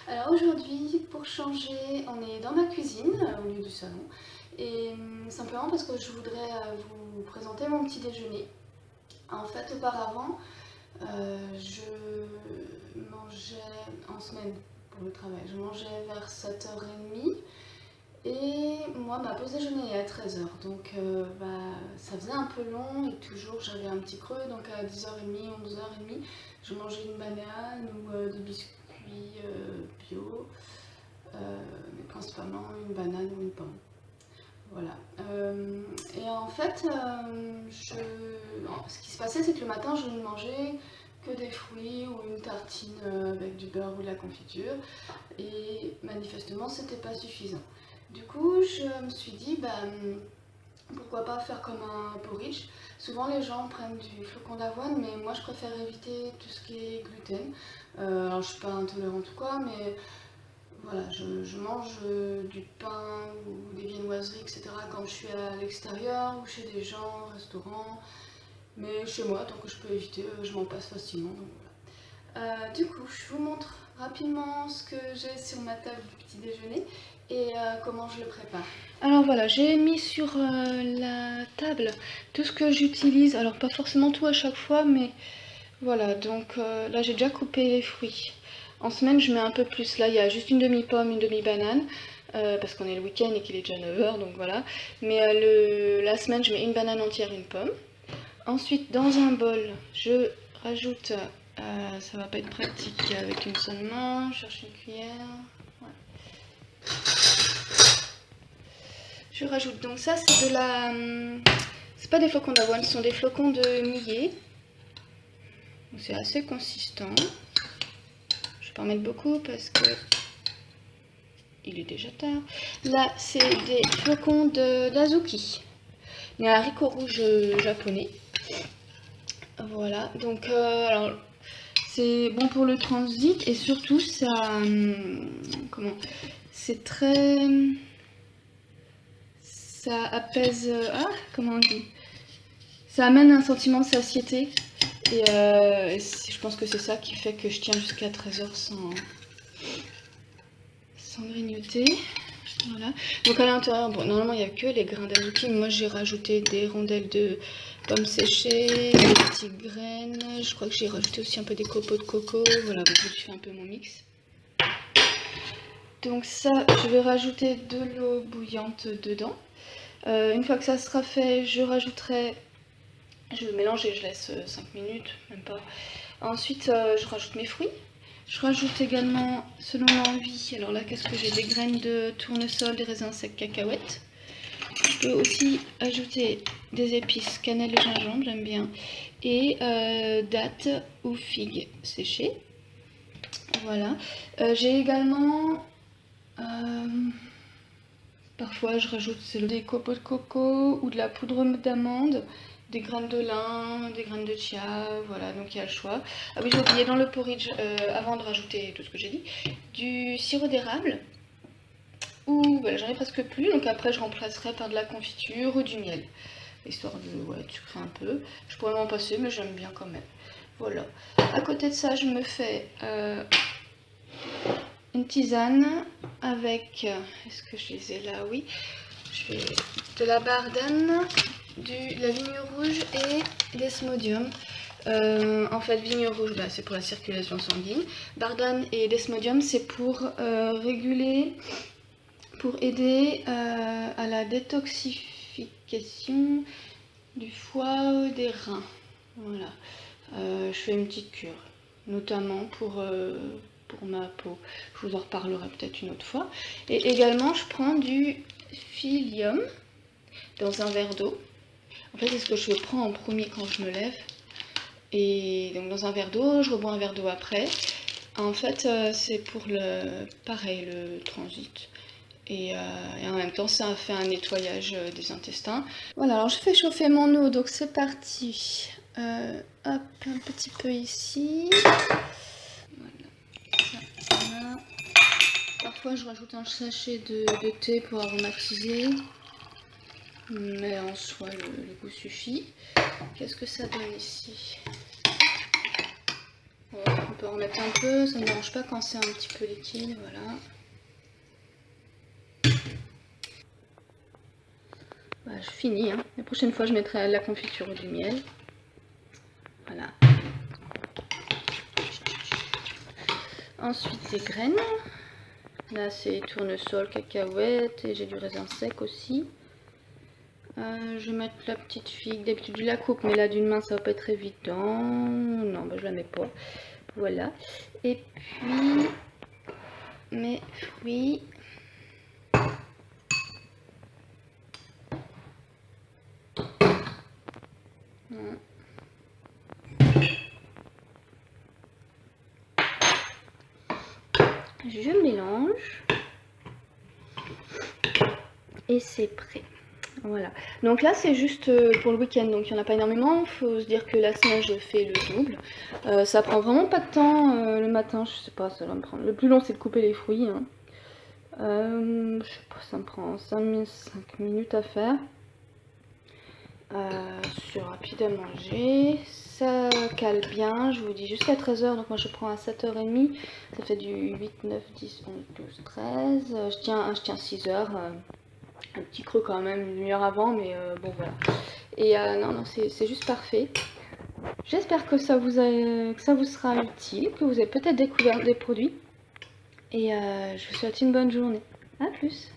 Alors aujourd'hui, pour changer, on est dans ma cuisine au lieu du salon. Et simplement parce que je voudrais vous présenter mon petit déjeuner. En fait, auparavant, je mangeais en semaine pour le travail. Je mangeais vers 7h30. Et moi, ma pause déjeuner est à 13h. Donc ça faisait un peu long et toujours j'avais un petit creux. Donc à 10h30, 11h30, je mangeais une banane ou des biscuits bio. Mais principalement une banane ou une pomme. Voilà. Et en fait, ce qui se passait, c'est que le matin, je ne mangeais que des fruits ou une tartine avec du beurre ou de la confiture. Et manifestement, c'était pas suffisant. Du coup, je me suis dit, pourquoi pas faire comme un porridge. Souvent, les gens prennent du flocon d'avoine, mais moi, je préfère éviter tout ce qui est gluten. Alors, je suis pas intolérante ou quoi, mais voilà, je mange du pain ou des viennoiseries, etc. quand je suis à l'extérieur ou chez des gens, au restaurant. Mais chez moi, tant que je peux éviter, je m'en passe facilement. Donc voilà. Du coup, je vous montre rapidement ce que j'ai sur ma table du petit déjeuner et comment je le prépare. Alors voilà, j'ai mis sur la table tout ce que j'utilise. Alors pas forcément tout à chaque fois, mais voilà. Donc là, j'ai déjà coupé les fruits. En semaine, je mets un peu plus. Là, il y a juste une demi-pomme, une demi-banane. Parce qu'on est le week-end et qu'il est déjà 9h, donc voilà. Mais la semaine, je mets une banane entière, une pomme. Ensuite, dans un bol, je rajoute, ça va pas être pratique avec une seule main, je cherche une cuillère. Ouais. Je rajoute, donc ça c'est de la... c'est pas des flocons d'avoine, ce sont des flocons de millet. C'est assez consistant. Je vais pas en mettre beaucoup parce que il est déjà tard. Là, c'est des flocons d'azuki. Il y a un haricot rouge japonais. Voilà, donc alors c'est bon pour le transit et surtout ça, comment, c'est très, ça apaise, comment on dit, ça amène un sentiment de satiété et je pense que c'est ça qui fait que je tiens jusqu'à 13h sans grignoter. Voilà. Donc à l'intérieur, bon, normalement il n'y a que les grains d'azuki, moi j'ai rajouté des rondelles de pommes séchées, des petites graines, je crois que j'ai rajouté aussi un peu des copeaux de coco, voilà, donc je fais un peu mon mix. Donc ça, je vais rajouter de l'eau bouillante dedans. Une fois que ça sera fait, je rajouterai, je mélange et je laisse 5 minutes, même pas. Ensuite, je rajoute mes fruits. Je rajoute également, selon l'envie, alors là, qu'est-ce que j'ai? Des graines de tournesol, des raisins secs, cacahuètes. Je peux aussi ajouter des épices, cannelle et gingembre, j'aime bien. Et dattes ou figues séchées. Voilà. J'ai également... parfois, je rajoute des copeaux de coco ou de la poudre d'amande, des graines de lin, des graines de chia, voilà, donc il y a le choix. Ah oui, j'ai oublié dans le porridge, avant de rajouter tout ce que j'ai dit, du sirop d'érable, ou voilà, j'en ai presque plus, donc après je remplacerai par de la confiture ou du miel, histoire de sucrer un peu. Je pourrais m'en passer, mais j'aime bien quand même. Voilà. À côté de ça, je me fais une tisane avec, est-ce que je les ai là? Oui. Je fais de la bardane, la vigne rouge et desmodium. En fait, vigne rouge, c'est pour la circulation sanguine. Bardane et desmodium, c'est pour réguler, pour aider à la détoxification du foie, des reins. Voilà. Je fais une petite cure, notamment pour ma peau. Je vous en reparlerai peut-être une autre fois. Et également, je prends du psyllium dans un verre d'eau. En fait, c'est ce que je prends en premier quand je me lève. Et donc dans un verre d'eau, je rebois un verre d'eau après. En fait, c'est pour pareil, le transit. Et en même temps, ça fait un nettoyage des intestins. Voilà, alors je fais chauffer mon eau, donc c'est parti. Hop, un petit peu ici. Voilà. Parfois, je rajoute un sachet de thé pour aromatiser. Mais en soi, le goût suffit. Qu'est-ce que ça donne ici? Oh, On peut en remettre un peu, ça ne me dérange pas quand c'est un petit peu liquide, voilà. Voilà, je finis, hein. La prochaine fois je mettrai la confiture ou du miel. Voilà. Ensuite les graines. Là c'est tournesol, cacahuètes et j'ai du raisin sec aussi. Je vais mettre la petite figue. D'habitude je la coupe, mais là d'une main ça va pas être évident. Non, bah, je la mets pas. Voilà. Et puis mes fruits. Je mélange. Et c'est prêt. Voilà. Donc là c'est juste pour le week-end, donc il n'y en a pas énormément. Il faut se dire que la semaine je fais le double. Ça prend vraiment pas de temps le matin, je sais pas, ça va me prendre. Le plus long c'est de couper les fruits. Hein. Je sais pas, ça me prend 5 minutes à faire. C'est rapide à manger. Ça cale bien, je vous dis jusqu'à 13h, donc moi je prends à 7h30. Ça fait du 8, 9, 10, 11, 12, 13. Je tiens 6 heures. Un petit creux quand même, une demi-heure avant, mais bon voilà. Et non, c'est juste parfait. J'espère que ça vous sera utile, que vous avez peut-être découvert des produits. Et je vous souhaite une bonne journée. A plus!